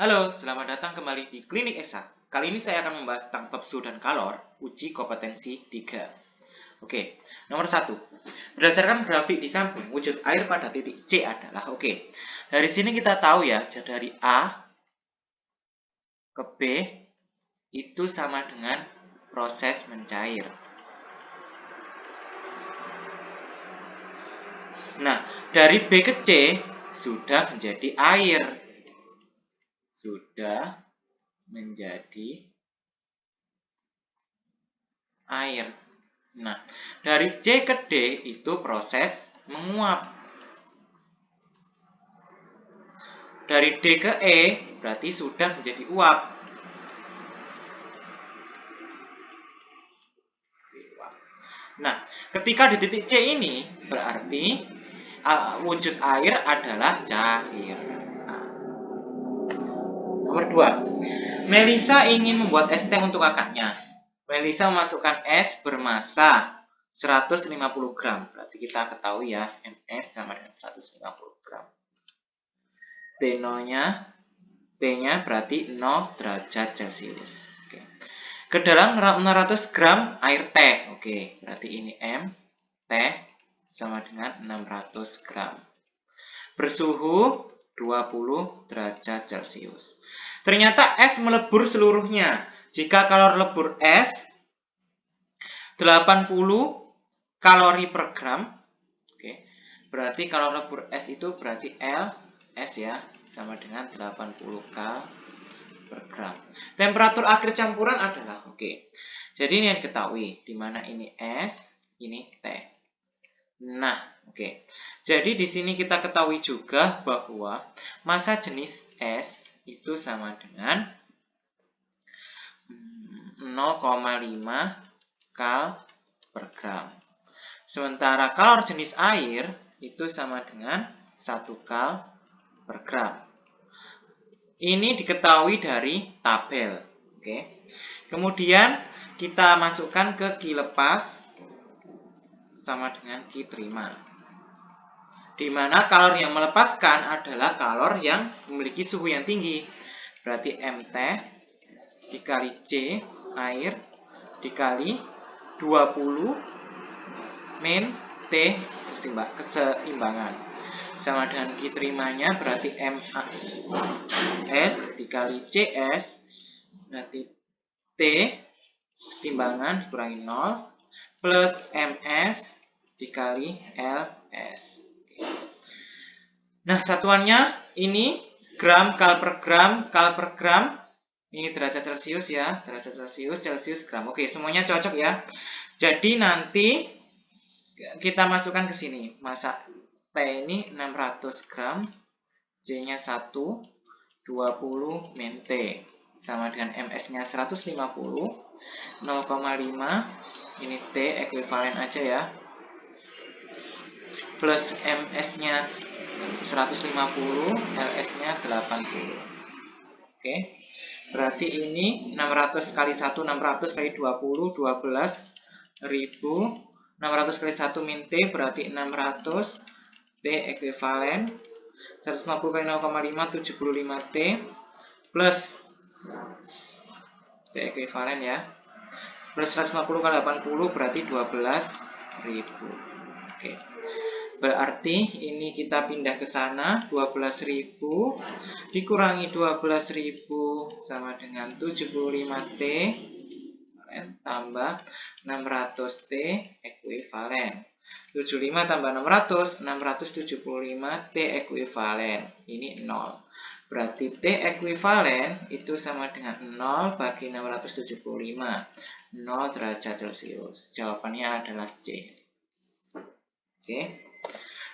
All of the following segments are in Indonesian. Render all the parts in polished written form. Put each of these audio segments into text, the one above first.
Halo, selamat datang kembali di Klinik Eksak. Kali ini saya akan membahas tentang bab suhu dan kalor, uji kompetensi 3. Oke, nomor 1. Berdasarkan grafik di samping, wujud air pada titik C adalah, dari sini kita tahu ya, dari A ke B itu sama dengan proses mencair. Nah, dari B ke C sudah menjadi air. Sudah menjadi air. Nah, dari C ke D itu proses menguap. Dari D ke E berarti sudah menjadi uap. Nah, ketika di titik C ini berarti wujud air adalah cair. Nah, nomor 2. Melisa ingin membuat es teh untuk kakaknya. Melisa memasukkan es bermasa 150 gram. Berarti kita ketahui ya, MS sama dengan 150 gram. T-nya berarti 0 derajat Celcius. Oke. Ke dalam 600 gram air teh. Oke, berarti ini M, teh sama dengan 600 gram. Bersuhu 20 derajat Celcius. Ternyata es melebur seluruhnya. Jika kalori lebur es 80 kalori per gram. Oke. Berarti kalori lebur es itu berarti S ya, sama dengan 80 kal per gram. Temperatur akhir campuran adalah Jadi ini yang diketahui, di mana ini S, ini teh. Nah, Jadi di sini kita ketahui juga bahwa massa jenis S itu sama dengan 0,5 kal per gram. Sementara kalor jenis air itu sama dengan 1 kal per gram. Ini diketahui dari tabel. Kemudian kita masukkan ke Ki lepas sama dengan Ki terima. Di mana kalor yang melepaskan adalah kalor yang memiliki suhu yang tinggi. Berarti MT dikali C air dikali 20 min T keseimbangan. Sama dengan Ki terimanya berarti MS dikali CS berarti T keseimbangan dikurangi 0 plus MS dikali LS. Nah, satuannya ini gram kal per gram, kal per gram. Ini derajat Celcius ya, derajat Celcius, Celcius gram. Oke, semuanya cocok ya. Jadi nanti kita masukkan ke sini. Massa T ini 600 gram, C-nya 1, 20 min T. Sama dengan MS-nya 150, 0,5, ini T ekuivalen aja ya. Plus MS-nya 150, LS-nya 80. Berarti ini 600 kali 1, 600 kali 20, 12.000. 600 kali 1 min T berarti 600 T ekuivalen 150 kali 0,5 75 T plus T ekuivalen ya plus 150 kali 80 berarti 12.000. Berarti ini kita pindah ke sana 12.000 dikurangi 12.000 sama dengan 75 T tambah 600 T ekuivalen. 75 tambah 600, 675 T ekuivalen. Ini 0. Berarti T ekuivalen itu sama dengan 0 bagi 675. 0 derajat Celcius. Jawabannya adalah C.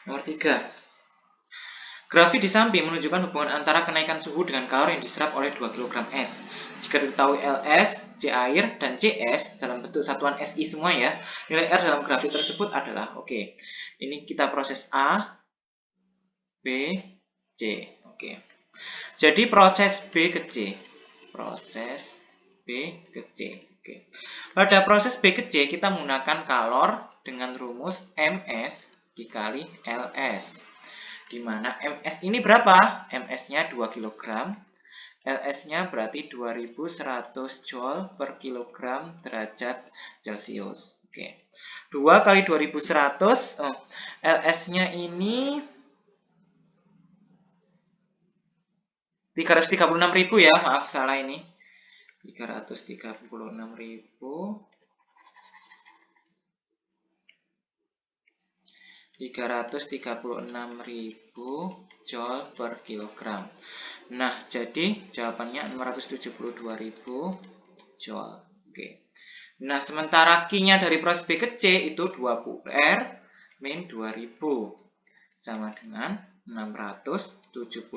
Nomor 3. Grafik di samping menunjukkan hubungan antara kenaikan suhu dengan kalori yang diserap oleh 2 kg es. Jika diketahui LS, C air, dan CS dalam bentuk satuan SI semua ya, nilai R dalam grafik tersebut adalah, ini kita proses A, B, C. Jadi proses B ke C. Proses B ke C. Pada proses B ke C, kita menggunakan kalor dengan rumus MS dikali LS. Di mana MS ini berapa? MS-nya 2 kg, LS-nya berarti 2100 Joule per kilogram derajat Celcius. Oke. 2 kali 2100, LS-nya ini 336.000 ya, maaf salah ini. 336.000 Joule per kilogram. Nah, jadi jawabannya 672.000 Joule. Oke. Nah, sementara Q-nya dari proses B ke C itu 20R min 2000 sama dengan 672.000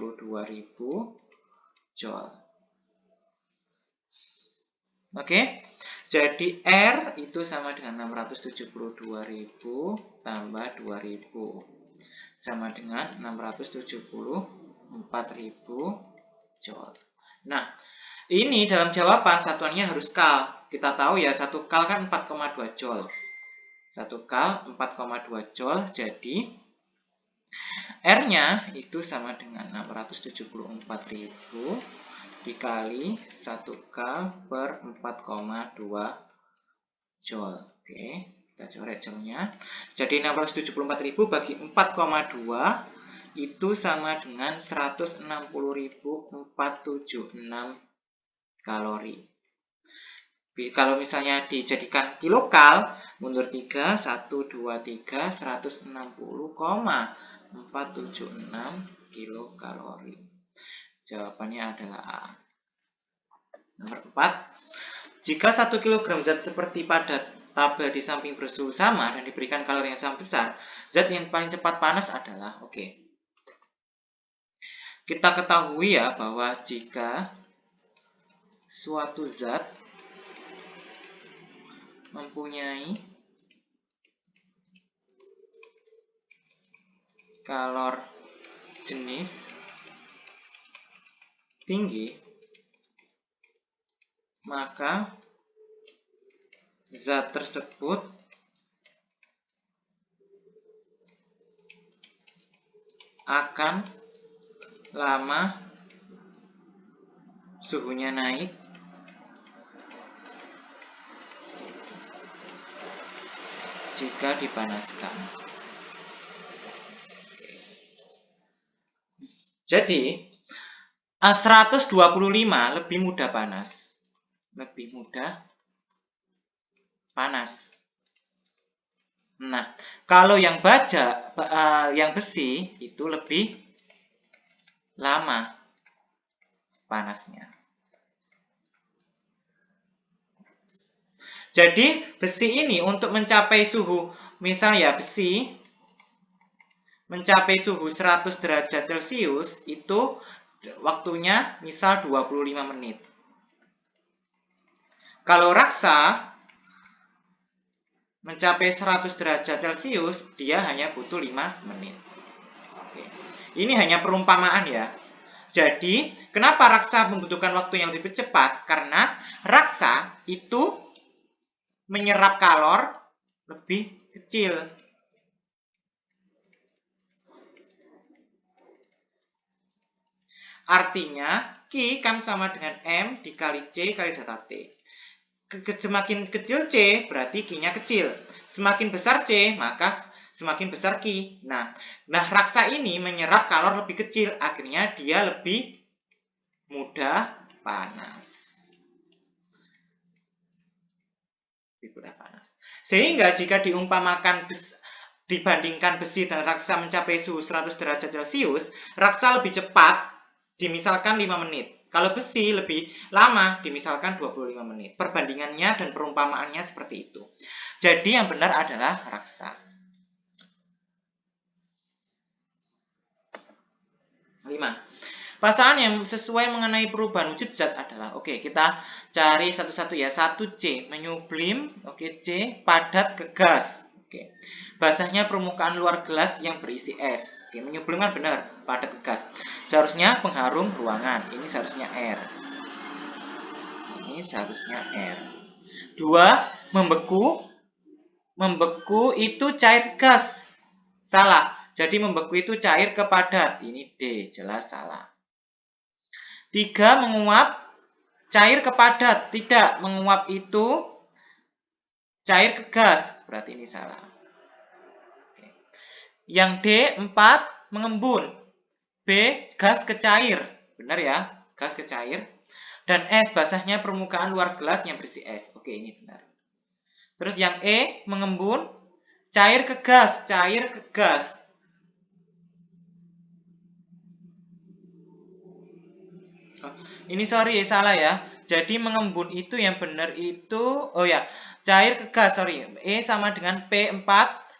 Joule. Oke. Jadi R itu sama dengan 672.000 tambah 2000 sama dengan 674.000 Joule. Nah, ini dalam jawaban satuannya harus kal. Kita tahu ya, 1 kal kan 4,2 Joule. 1 kal 4,2 Joule, jadi R-nya itu sama dengan 674.000 dikali 1 kal per 4,2 Joule. Oke, kita coret Joule-nya. Jadi 674.000 bagi 4,2 itu sama dengan 160.476 kalori. Kalau misalnya dijadikan kilokal, mundur 3, 1, 2, 3, 160,476 kilokalori. Jawabannya adalah A. Nomor 4. Jika 1 kg zat seperti pada tabel di samping bersuhu sama dan diberikan kalori yang sama besar, zat yang paling cepat panas adalah, oke. Kita ketahui ya bahwa jika suatu zat mempunyai kalor jenis tinggi, maka zat tersebut akan lama suhunya naik jika dipanaskan. Jadi 125 lebih mudah panas. Lebih mudah panas. Nah, kalau yang baja, yang besi itu lebih lama panasnya. Jadi besi ini untuk mencapai suhu, misalnya besi mencapai suhu 100 derajat Celcius itu waktunya misal 25 menit. Kalau raksa mencapai 100 derajat Celcius, dia hanya butuh 5 menit. Oke. Ini hanya perumpamaan ya. Jadi, kenapa raksa membutuhkan waktu yang lebih cepat? Karena raksa itu menyerap kalor lebih kecil. Artinya, Q kan sama dengan M dikali C kali delta T. Semakin kecil C, berarti Q-nya kecil. Semakin besar C, maka semakin besar Q. Nah, raksa ini menyerap kalor lebih kecil. Akhirnya dia lebih mudah panas. Lebih mudah panas. Sehingga jika diumpamakan dibandingkan besi dan raksa mencapai suhu 100 derajat Celcius, raksa lebih cepat, dimisalkan 5 menit. Kalau besi lebih lama, dimisalkan 25 menit. Perbandingannya dan perumpamaannya seperti itu. Jadi yang benar adalah raksa. 5. Pasangan yang sesuai mengenai perubahan wujud zat adalah, oke, kita cari satu-satu ya. 1C, menyublim, oke, C, padat ke gas. Oke. Basahnya permukaan luar gelas yang berisi es. Oke, menyublim kan benar, padat ke gas. Seharusnya pengharum ruangan. Ini seharusnya R. Ini seharusnya R. 2. Membeku. Membeku itu cair gas. Salah. Jadi membeku itu cair ke padat. Ini D, jelas salah. 3 menguap cair ke padat. Tidak, menguap itu cair ke gas. Berarti ini salah. Yang D, 4 mengembun. B, gas ke cair. Benar ya, gas ke cair. Dan S, basahnya permukaan luar gelas yang berisi es. Oke, ini benar. Terus yang E, mengembun, cair ke gas. Cair ke gas. Oh, ini sorry, salah ya. Jadi mengembun itu yang benar itu, oh ya, cair ke gas, sorry. E sama dengan P4,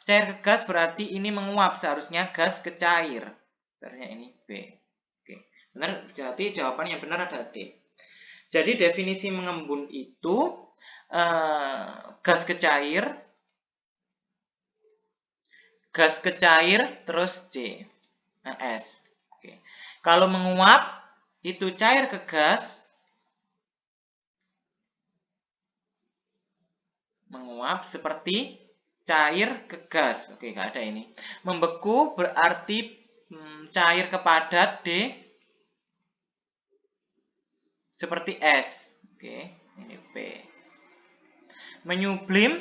cair ke gas berarti ini menguap. Seharusnya gas ke cair. Seharusnya ini B. Oke, benar, berarti jawaban yang benar adalah D. Jadi definisi mengembun itu gas ke cair, terus C, S. Oke. Kalau menguap itu cair ke gas, menguap seperti cair ke gas. Oke, nggak ada ini. Membeku berarti cair ke padat, D, seperti S. Oke, ini P. Menyublim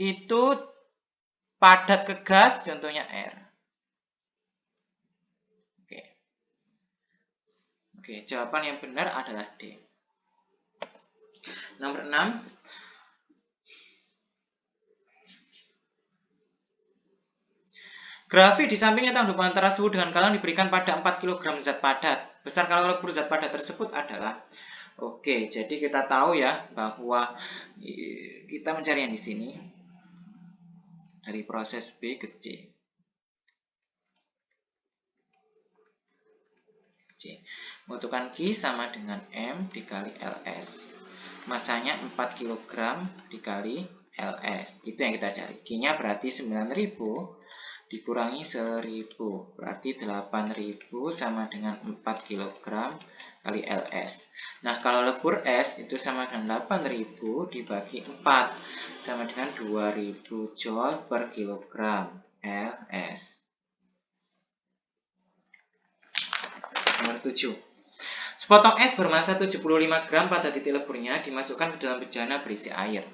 itu padat ke gas, contohnya R. Oke, jawaban yang benar adalah D. Nomor 6. Grafik di samping nyata hubungan antara suhu dengan kalorifer diberikan pada 4 kg zat padat. Besar kalorifer zat padat tersebut adalah, oke, jadi kita tahu ya bahwa kita mencari yang di sini dari proses B ke C. Membutuhkan Q sama dengan M dikali LS. Masanya 4 kg dikali LS. Itu yang kita cari. Q-nya berarti 9000 dikurangi 1000. Berarti 8000 sama dengan 4 kg kali LS. Nah, kalau lebur S itu sama dengan 8000 dibagi 4. Sama dengan 2000 Joule per kilogram LS. Nomor 7. Sepotong es bermassa 75 gram pada titik leburnya dimasukkan ke dalam bejana berisi air.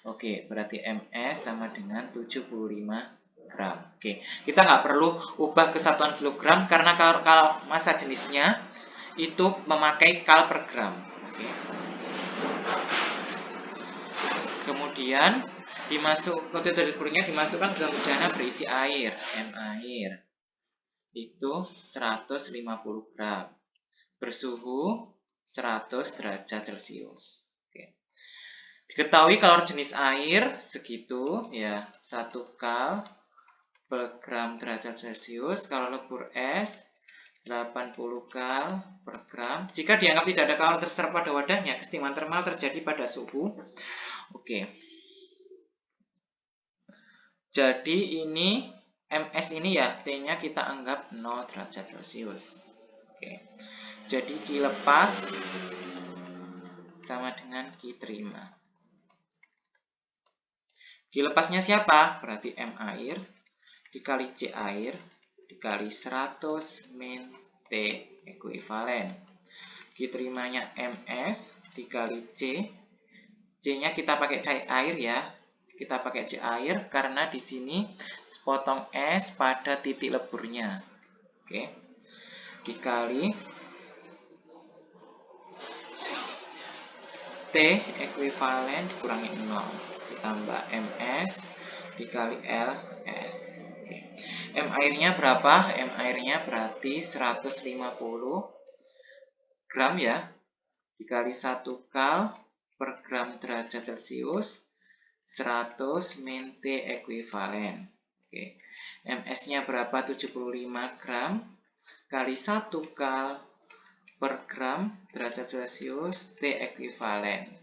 Oke, berarti MS sama dengan 75 gram. Oke, kita nggak perlu ubah ke satuan kilogram karena kalau massa jenisnya itu memakai kal per gram. Oke. Kemudian ke titik leburnya dimasukkan ke dalam bejana berisi air, air. Itu 150 gram. Bersuhu 100 derajat Celcius. Oke. Diketahui kalori jenis air segitu ya, 1 kal per gram derajat Celcius. Kalau lebur es 80 kal per gram. Jika dianggap tidak ada kalori terserap pada wadahnya, kesetimbangan termal terjadi pada suhu. Oke. Jadi ini MS ini ya, T-nya kita anggap 0 derajat Celcius. Oke. Jadi Q lepas sama dengan Q terima. Q lepasnya siapa? Berarti M air dikali C air dikali 100 min T ekuivalen. Q terimanya MS dikali C. C-nya kita pakai air ya. Kita pakai C air karena di sini sepotong es pada titik leburnya. Oke. Dikali T ekuivalen dikurangi 0 ditambah MS dikali LS. M airnya berapa? M airnya berarti 150 gram ya, dikali 1 kal per gram derajat Celcius 100 min T ekuivalen. Oke. MS-nya berapa? 75 gram kali 1 kal per gram derajat Celcius T ekuivalen.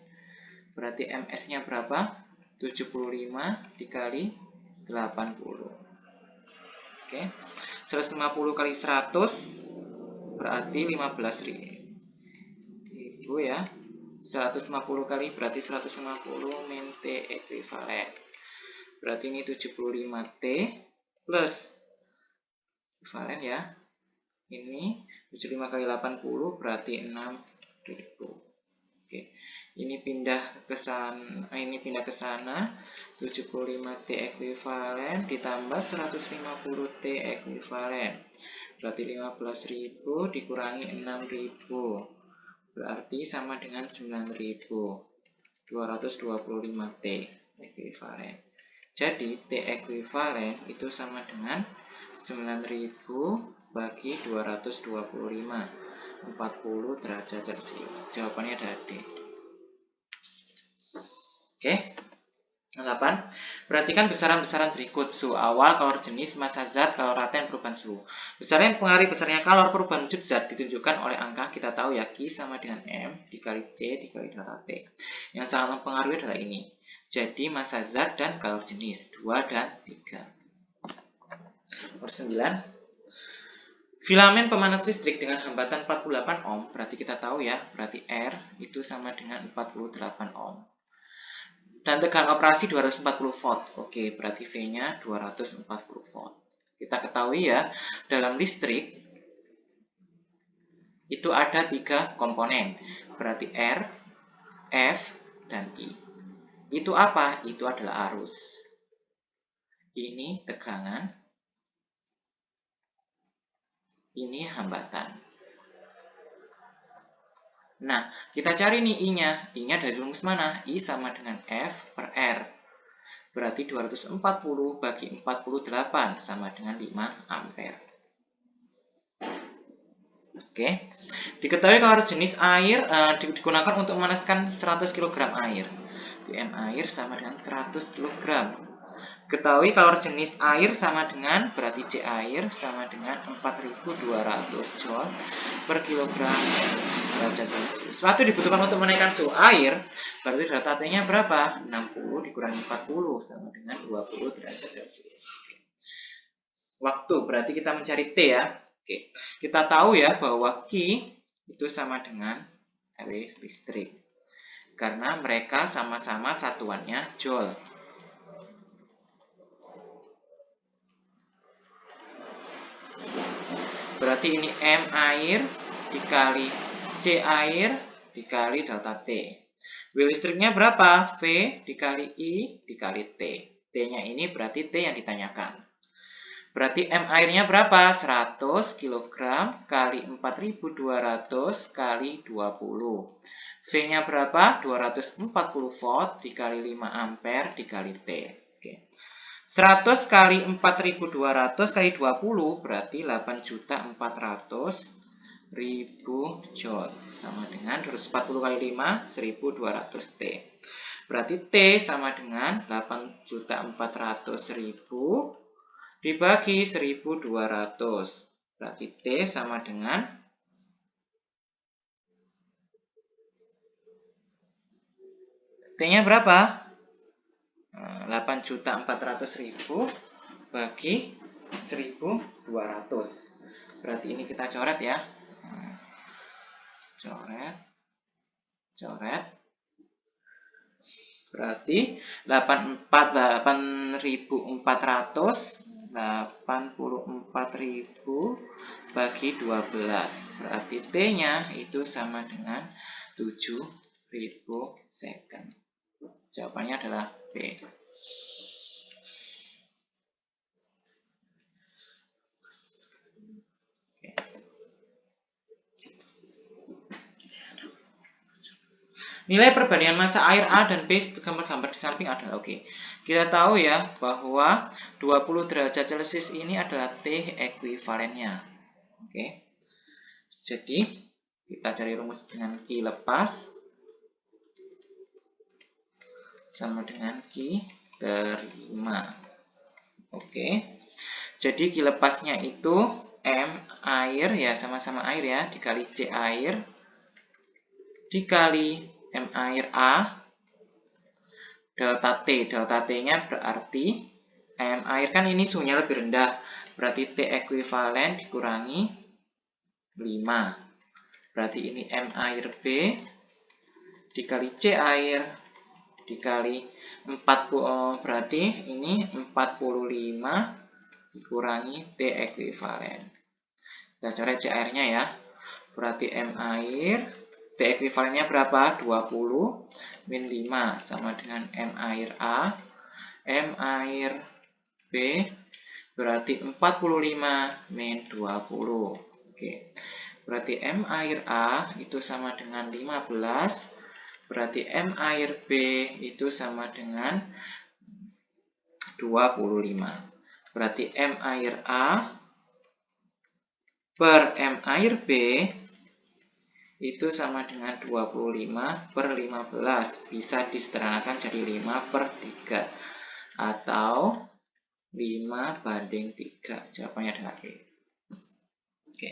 Berarti MS-nya berapa? 75 dikali 80. Oke. 150 kali 100 berarti 15.000 ya. 150 kali berarti 150 min T ekuivalen. Berarti ini 75 T plus ekuivalen ya. ini 75 kali 80 berarti 6.000. Oke. Ini pindah ke sana, 75 T ekuivalen ditambah 150 T ekuivalen. Berarti 15.000 dikurangi 6.000. Berarti sama dengan 9.225 T ekuivalen. Jadi T ekuivalen itu sama dengan 9.000 bagi 225, 40 derajat Celcius. Jawabannya adalah D. Oke. 8. Perhatikan besaran-besaran berikut. Suhu awal, kalor jenis, massa zat, kalor laten, perubahan suhu. Besaran yang mempengaruhi besarnya kalor perubahan wujud zat ditunjukkan oleh angka, kita tahu ya, Q sama dengan M dikali C dikali delta T. Yang sangat mempengaruhi adalah ini. Jadi massa zat dan kalor jenis 2 dan 3. Nomor 9. Filamen pemanas listrik dengan hambatan 48 ohm, berarti kita tahu ya, berarti R itu sama dengan 48 ohm. Dan tegangan operasi 240 volt. Oke, berarti V-nya 240 volt. Kita ketahui ya, dalam listrik itu ada 3 komponen. Berarti R, F, dan I. Itu apa? Itu adalah arus. Ini tegangan. Ini hambatan. Nah, kita cari nih I-nya. I-nya dari rumus mana? I sama dengan F per R. Berarti 240 bagi 48 sama dengan 5 ampere. Oke. Diketahui kalor jenis air digunakan untuk memanaskan 100 kg air. N air sama dengan 100 kg. Ketahui kalor jenis air sama dengan, berarti C air sama dengan 4.200 Joule per kilogram derajat Celcius. Waktu dibutuhkan untuk menaikkan suhu air, berarti delta T-nya berapa? 60 dikurangi 40 sama dengan 20 derajat Celcius. Waktu, berarti kita mencari T ya. Oke. Kita tahu ya bahwa Q itu sama dengan R listrik. Karena mereka sama-sama satuannya Joule. Berarti ini M air dikali C air dikali delta T. W listriknya berapa? V dikali I dikali T. T-nya ini berarti T yang ditanyakan. Berarti M airnya berapa? 100 kg kali 4.200 kali 20. V-nya berapa? 240 volt dikali 5 ampere dikali T. Oke. 100 kali 4.200 kali 20 berarti 8.400.000 Joule. Sama dengan 240 kali 5, 1.200 T. Berarti T sama dengan 8.400.000 dibagi 1.200. Berarti T sama dengan T-nya berapa? 8.400.000 bagi 1.200. Berarti ini kita coret ya. Coret. Berarti 84.000 bagi 12. Berarti T-nya itu sama dengan 7.000 second. Jawabannya adalah B. Nilai perbandingan massa air A dan B gambar-gambar di samping adalah oke. Kita tahu ya bahwa 20 derajat Celcius ini adalah T ekuivalennya. Oke. Jadi kita cari rumus dengan Q lepas sama dengan Q terima. Oke. Jadi Q lepasnya itu M air ya, sama-sama air ya, dikali C air dikali M air A delta T. Delta T-nya berarti M air kan ini suhunya lebih rendah. Berarti T ekuivalen dikurangi 5. Berarti ini M air B dikali C air dikali 40. Berarti ini 45 dikurangi T ekuivalen. T Kita coret CR-nya ya. Berarti M air, T ekuivalennya berapa? 20 min 5 sama dengan M air A. M air B berarti 45 min 20. Oke. Berarti M air A itu sama dengan 15. Berarti M air B itu sama dengan 25. Berarti M air A per M air B itu sama dengan 25 per 15. Bisa disederhanakan jadi 5 per 3. Atau 5 banding 3. Jawabannya adalah E. Oke.